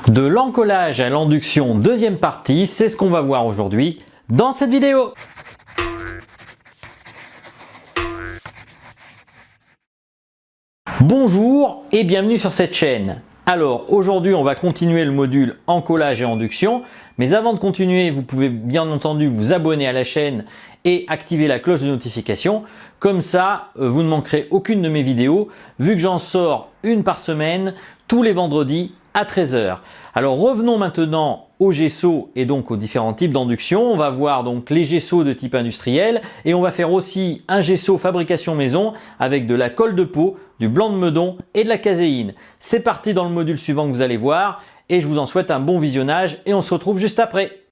De l'encollage à l'induction, deuxième partie, c'est ce qu'on va voir aujourd'hui dans cette vidéo. Bonjour et bienvenue sur cette chaîne. Alors aujourd'hui on va continuer le module encollage et induction, mais avant de continuer vous pouvez bien entendu vous abonner à la chaîne et activer la cloche de notification, comme ça vous ne manquerez aucune de mes vidéos vu que j'en sors une par semaine tous les vendredis à 13 h. Alors revenons maintenant aux gesso et donc aux différents types d'induction. On va voir donc les gesso de type industriel et on va faire aussi un gesso fabrication maison avec de la colle de peau, du blanc de meudon et de la caséine. C'est parti dans le module suivant que vous allez voir et je vous en souhaite un bon visionnage et on se retrouve juste après.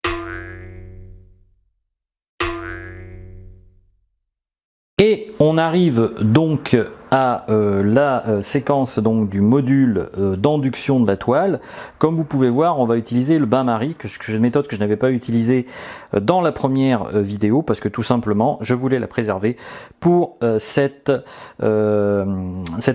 Et on arrive donc à la séquence donc du module d'induction de la toile. Comme vous pouvez voir, on va utiliser le bain-marie, une méthode que je n'avais pas utilisée dans la première vidéo parce que tout simplement je voulais la préserver pour cet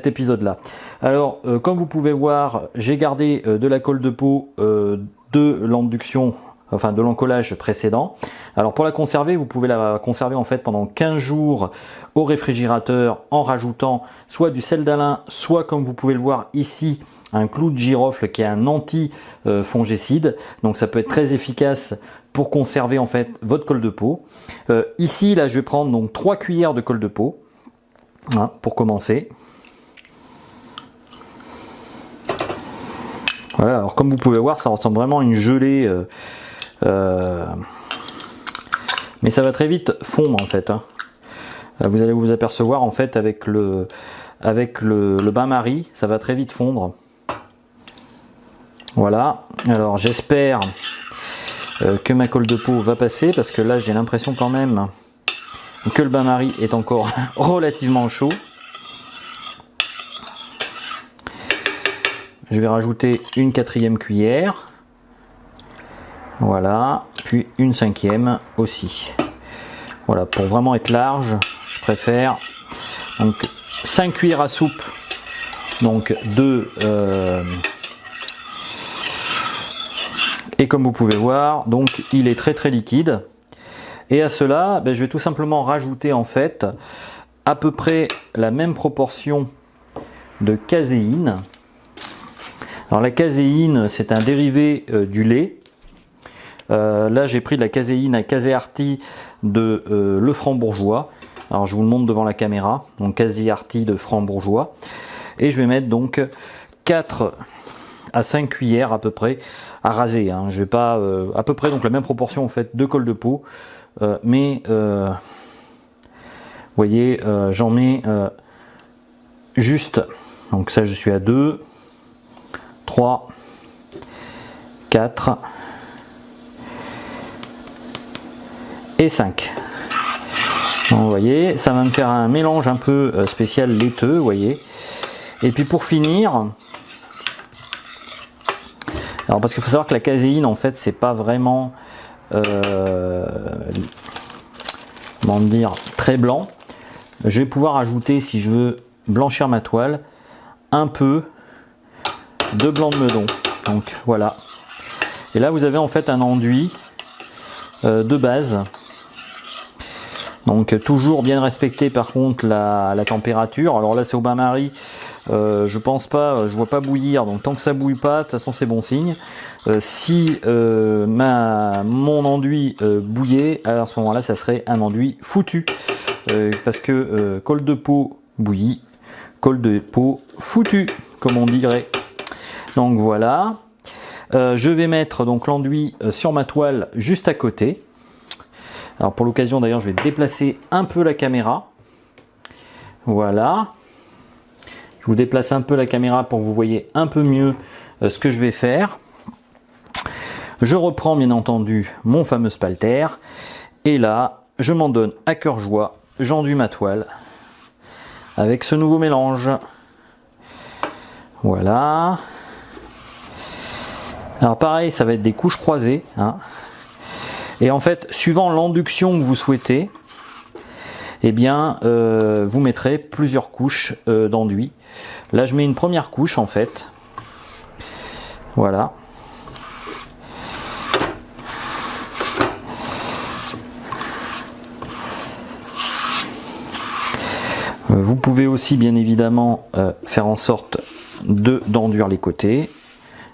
épisode-là. Alors comme vous pouvez voir, j'ai gardé de la colle de peau de l'induction, enfin de l'encollage précédent. Alors pour la conserver, vous pouvez la conserver en fait pendant 15 jours au réfrigérateur en rajoutant soit du sel d'Alain, soit comme vous pouvez le voir ici, un clou de girofle qui est un anti-fongicide. Donc ça peut être très efficace pour conserver en fait votre colle de peau. Ici, là, je vais prendre donc 3 cuillères de colle de peau hein, pour commencer. Voilà, alors comme vous pouvez voir, ça ressemble vraiment à une gelée. Mais ça va très vite fondre en fait. Hein. Vous allez vous apercevoir en fait avec le bain-marie, ça va très vite fondre. Voilà. Alors j'espère que ma colle de peau va passer parce que là j'ai l'impression quand même que le bain-marie est encore relativement chaud. Je vais rajouter une 4e cuillère. Voilà, puis une 5e aussi. Voilà, pour vraiment être large, je préfère donc 5 cuillères à soupe donc et comme vous pouvez voir, donc il est très liquide. Et à cela, je vais tout simplement rajouter en fait à peu près la même proportion de caséine. Alors la caséine, c'est un dérivé du lait. Là j'ai pris de la caséine à Caséarty de le Franc-Bourgeois. Alors je vous le montre devant la caméra, donc Caséarty de Franc-Bourgeois. Et je vais mettre donc 4 à 5 cuillères à peu près à raser. Hein. Je vais pas à peu près donc la même proportion en fait de colle de peau, mais vous voyez j'en mets juste. Donc ça je suis à 2, 3, 4. Et 5. Donc, vous voyez, ça va me faire un mélange un peu spécial laiteux, vous voyez. Et puis pour finir, alors parce qu'il faut savoir que la caséine en fait c'est pas vraiment comment dire très blanc. Je vais pouvoir ajouter, si je veux blanchir ma toile, un peu de blanc de meudon. Donc voilà. Et là vous avez en fait un enduit de base. Donc toujours bien respecter par contre la température. Alors là c'est au bain-marie, je pense pas, je vois pas bouillir, donc tant que ça bouille pas, de toute façon c'est bon signe. Si mon enduit bouillait, alors à ce moment là ça serait un enduit foutu. Parce que colle de peau bouillie, colle de peau foutue, comme on dirait. Donc voilà. Je vais mettre donc l'enduit sur ma toile juste à côté. Alors pour l'occasion d'ailleurs je vais déplacer un peu la caméra. Voilà. Je vous déplace un peu la caméra pour que vous voyez un peu mieux ce que je vais faire. Je reprends bien entendu mon fameux spalter. Et là je m'en donne à cœur joie. J'enduis ma toile avec ce nouveau mélange. Voilà. Alors pareil, ça va être des couches croisées. Hein. Et en fait, suivant l'induction que vous souhaitez, eh bien, vous mettrez plusieurs couches d'enduit. Là, je mets une première couche en fait. Voilà. pouvez aussi bien évidemment faire en sorte d'enduire les côtés.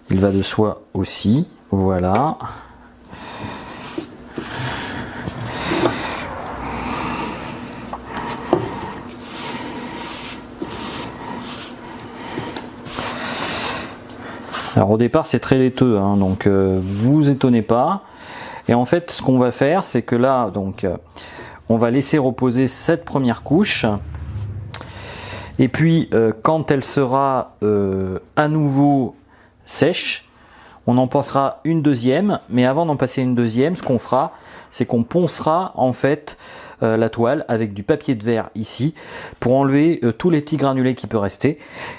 Il va de soi aussi. Voilà. Alors au départ c'est très laiteux, hein, donc vous étonnez pas. Et en fait ce qu'on va faire c'est que là donc on va laisser reposer cette première couche. Et puis quand elle sera à nouveau sèche, on en passera une deuxième. Mais avant d'en passer une deuxième, ce qu'on fera c'est qu'on poncera en fait la toile avec du papier de verre ici pour enlever tous les petits granulés qui peut rester.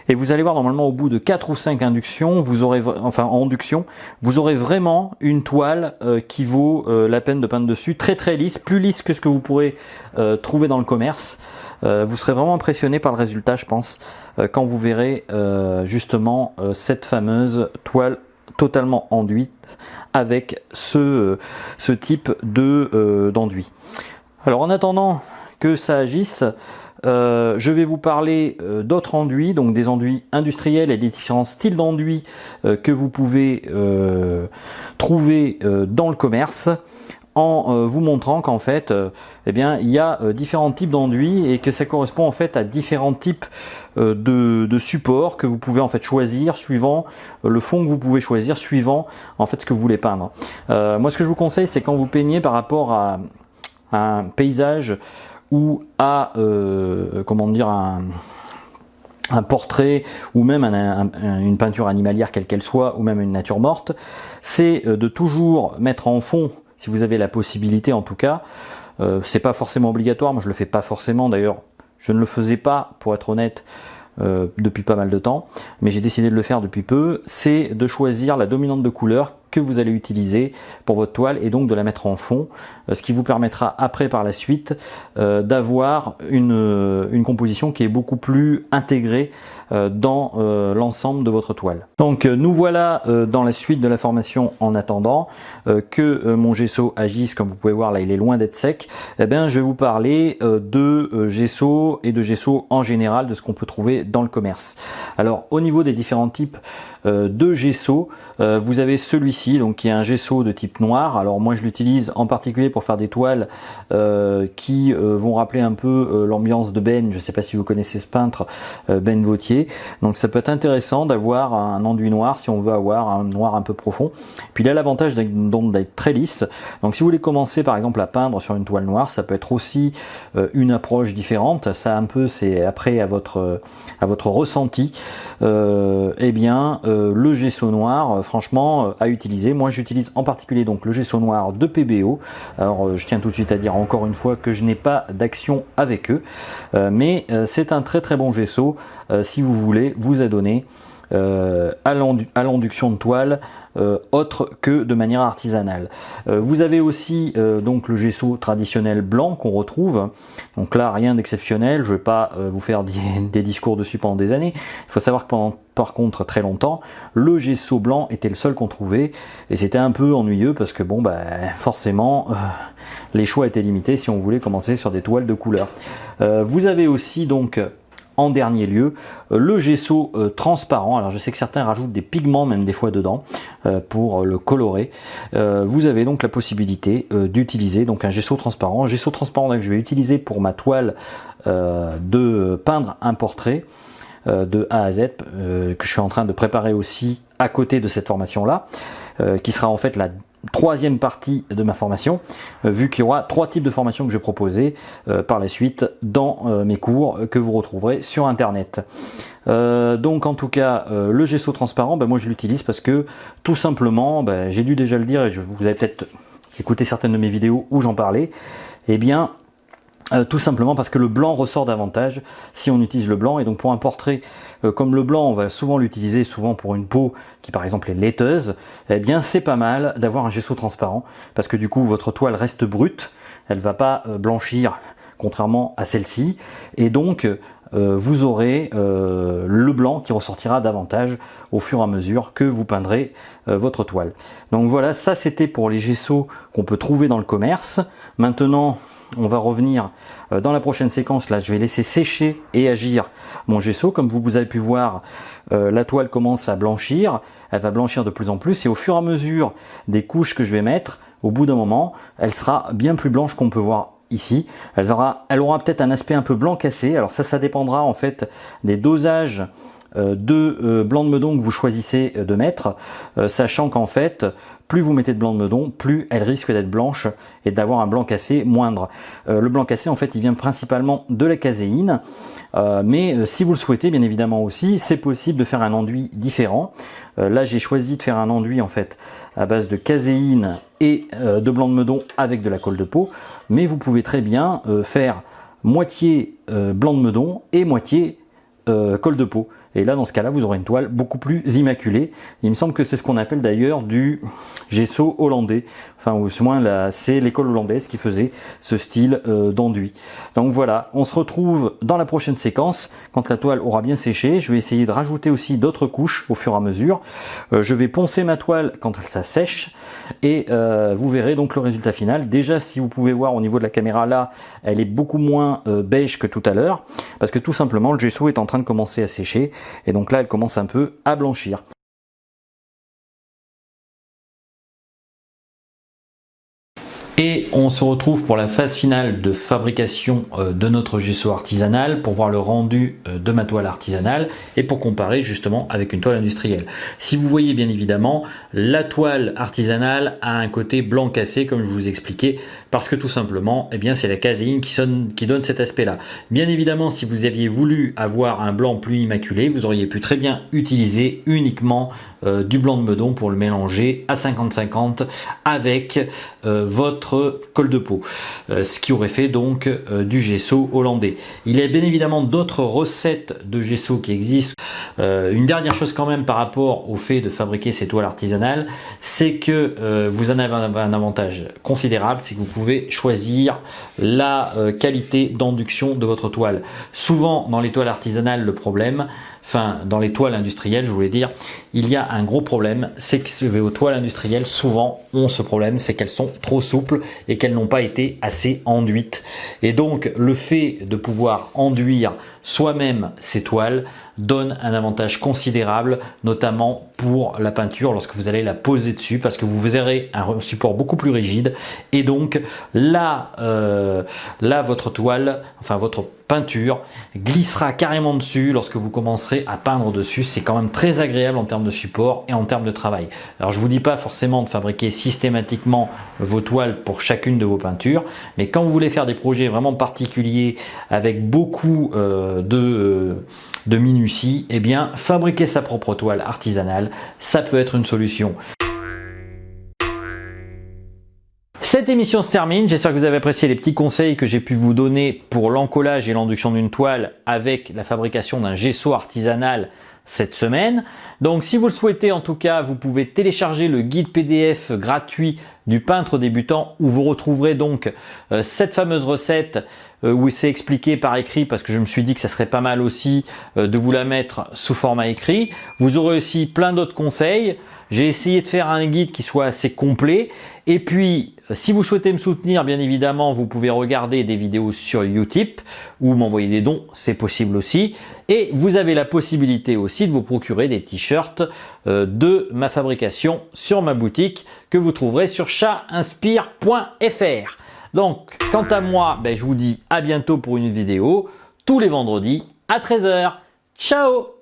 Et vous allez voir normalement au bout de 4 ou 5 inductions, vous aurez induction, vous aurez vraiment une toile qui vaut la peine de peindre dessus, très lisse, plus lisse que ce que vous pourrez trouver dans le commerce. Vous serez vraiment impressionné par le résultat, je pense, quand vous verrez justement cette fameuse toile totalement enduite avec ce type d'enduit. Alors en attendant que ça agisse, je vais vous parler d'autres enduits, donc des enduits industriels et des différents styles d'enduits que vous pouvez trouver dans le commerce, en vous montrant qu'en fait eh bien, il y a différents types d'enduits et que ça correspond en fait à différents types de supports que vous pouvez en fait choisir suivant le fond que vous pouvez choisir, suivant en fait ce que vous voulez peindre. Moi ce que je vous conseille c'est quand vous peignez par rapport à un paysage ou à comment dire un portrait ou même une peinture animalière quelle qu'elle soit ou même une nature morte, c'est de toujours mettre en fond, si vous avez la possibilité en tout cas, c'est pas forcément obligatoire, moi je le fais pas forcément, d'ailleurs je ne le faisais pas pour être honnête depuis pas mal de temps, mais j'ai décidé de le faire depuis peu, c'est de choisir la dominante de couleur que vous allez utiliser pour votre toile et donc de la mettre en fond, ce qui vous permettra après par la suite d'avoir une composition qui est beaucoup plus intégrée dans l'ensemble de votre toile. Donc nous voilà dans la suite de la formation. En attendant que mon gesso agisse, comme vous pouvez voir là il est loin d'être sec, eh bien, je vais vous parler de gesso et de gesso en général, de ce qu'on peut trouver dans le commerce. Alors au niveau des différents types de gesso, vous avez celui-ci donc qui est un gesso de type noir. Alors moi je l'utilise en particulier pour faire des toiles qui vont rappeler un peu l'ambiance de Ben. Je ne sais pas si vous connaissez ce peintre, Ben Vautier. Donc ça peut être intéressant d'avoir un enduit noir si on veut avoir un noir un peu profond. Puis il a l'avantage d'être très lisse. Donc si vous voulez commencer par exemple à peindre sur une toile noire, ça peut être aussi une approche différente. Ça un peu c'est après à votre ressenti. Eh bien le gesso noir franchement à utiliser. Moi j'utilise en particulier donc le gesso noir de PBO. Alors je tiens tout de suite à dire encore une fois que je n'ai pas d'action avec eux, mais c'est un très bon gesso si vous voulez vous adonner à l'induction de toile autre que de manière artisanale. Vous avez aussi donc le gesso traditionnel blanc qu'on retrouve. Donc là rien d'exceptionnel, je ne vais pas vous faire des discours dessus pendant des années. Il faut savoir que par contre très longtemps le gesso blanc était le seul qu'on trouvait et c'était un peu ennuyeux parce que bon forcément les choix étaient limités si on voulait commencer sur des toiles de couleur. Vous avez aussi donc en dernier lieu le gesso transparent. Alors je sais que certains rajoutent des pigments même des fois dedans pour le colorer. Vous avez donc la possibilité d'utiliser donc un gesso transparent que je vais utiliser pour ma toile de peindre un portrait de A à Z que je suis en train de préparer aussi à côté de cette formation là qui sera en fait la troisième partie de ma formation, vu qu'il y aura 3 types de formations que je vais proposer par la suite dans mes cours que vous retrouverez sur internet. Donc en tout cas le gesso transparent, moi je l'utilise parce que tout simplement, j'ai dû déjà le dire et vous avez peut-être écouté certaines de mes vidéos où j'en parlais, et bien tout simplement parce que le blanc ressort davantage si on utilise le blanc. Et donc pour un portrait comme le blanc, on va souvent l'utiliser pour une peau qui par exemple est laiteuse, eh bien c'est pas mal d'avoir un gesso transparent parce que du coup votre toile reste brute, elle va pas blanchir contrairement à celle-ci, et donc vous aurez le blanc qui ressortira davantage au fur et à mesure que vous peindrez votre toile. Donc voilà, ça c'était pour les gessos qu'on peut trouver dans le commerce. Maintenant, on va revenir dans la prochaine séquence. Là, je vais laisser sécher et agir mon gesso. Comme vous avez pu voir, la toile commence à blanchir. Elle va blanchir de plus en plus et au fur et à mesure des couches que je vais mettre, au bout d'un moment, elle sera bien plus blanche qu'on peut voir ici. Elle aura peut-être un aspect un peu blanc cassé. Alors ça dépendra en fait des dosages de blanc de meudon que vous choisissez de mettre, sachant qu'en fait, plus vous mettez de blanc de meudon, plus elle risque d'être blanche et d'avoir un blanc cassé moindre. Le blanc cassé, en fait, il vient principalement de la caséine, mais si vous le souhaitez, bien évidemment aussi, c'est possible de faire un enduit différent. Là, j'ai choisi de faire un enduit, en fait, à base de caséine et de blanc de meudon avec de la colle de peau, mais vous pouvez très bien faire moitié blanc de meudon et moitié colle de peau. Et là, dans ce cas-là, vous aurez une toile beaucoup plus immaculée. Il me semble que c'est ce qu'on appelle d'ailleurs du gesso hollandais. Enfin, ou au moins, c'est l'école hollandaise qui faisait ce style d'enduit. Donc voilà, on se retrouve dans la prochaine séquence. Quand la toile aura bien séché, je vais essayer de rajouter aussi d'autres couches au fur et à mesure. Je vais poncer ma toile quand ça sèche. Et vous verrez donc le résultat final. Déjà, si vous pouvez voir au niveau de la caméra là, elle est beaucoup moins beige que tout à l'heure. Parce que tout simplement, le gesso est en train de commencer à sécher. Et donc là, elle commence un peu à blanchir. Et on se retrouve pour la phase finale de fabrication de notre gesso artisanal pour voir le rendu de ma toile artisanale et pour comparer justement avec une toile industrielle. Si vous voyez bien évidemment, la toile artisanale a un côté blanc cassé comme je vous expliquais parce que tout simplement, eh bien, c'est la caséine qui donne cet aspect-là. Bien évidemment, si vous aviez voulu avoir un blanc plus immaculé, vous auriez pu très bien utiliser uniquement du blanc de meudon pour le mélanger à 50-50 avec votre colle de peau, ce qui aurait fait donc du gesso hollandais. Il y a bien évidemment d'autres recettes de gesso qui existent. Une dernière chose quand même par rapport au fait de fabriquer ces toiles artisanales, c'est que vous en avez un avantage considérable, c'est que vous pouvez choisir la qualité d'induction de votre toile. Souvent dans les toiles artisanales, le problème, enfin dans les toiles industrielles je voulais dire, il y a un gros problème, c'est que vos toiles industrielles souvent ont ce problème, c'est qu'elles sont trop souples et qu'elles n'ont pas été assez enduites. Et donc le fait de pouvoir enduire soi-même ces toiles donne un avantage considérable, notamment pour la peinture lorsque vous allez la poser dessus, parce que vous verrez un support beaucoup plus rigide et donc là, votre toile, enfin votre peinture glissera carrément dessus lorsque vous commencerez à peindre dessus. C'est quand même très agréable en termes de support et en termes de travail. Alors je vous dis pas forcément de fabriquer systématiquement vos toiles pour chacune de vos peintures, mais quand vous voulez faire des projets vraiment particuliers avec beaucoup de minutie, eh bien fabriquer sa propre toile artisanale, ça peut être une solution. Cette émission se termine, j'espère que vous avez apprécié les petits conseils que j'ai pu vous donner pour l'encollage et l'induction d'une toile avec la fabrication d'un gesso artisanal cette semaine. Donc si vous le souhaitez en tout cas, vous pouvez télécharger le guide PDF gratuit du peintre débutant où vous retrouverez donc cette fameuse recette où c'est expliqué par écrit, parce que je me suis dit que ça serait pas mal aussi de vous la mettre sous format écrit. Vous aurez aussi plein d'autres conseils. J'ai essayé de faire un guide qui soit assez complet. Et puis, si vous souhaitez me soutenir, bien évidemment, vous pouvez regarder des vidéos sur Utip ou m'envoyer des dons, c'est possible aussi. Et vous avez la possibilité aussi de vous procurer des t-shirts de ma fabrication sur ma boutique que vous trouverez sur chatinspire.fr. Donc, quant à moi, je vous dis à bientôt pour une vidéo tous les vendredis à 13 h. Ciao!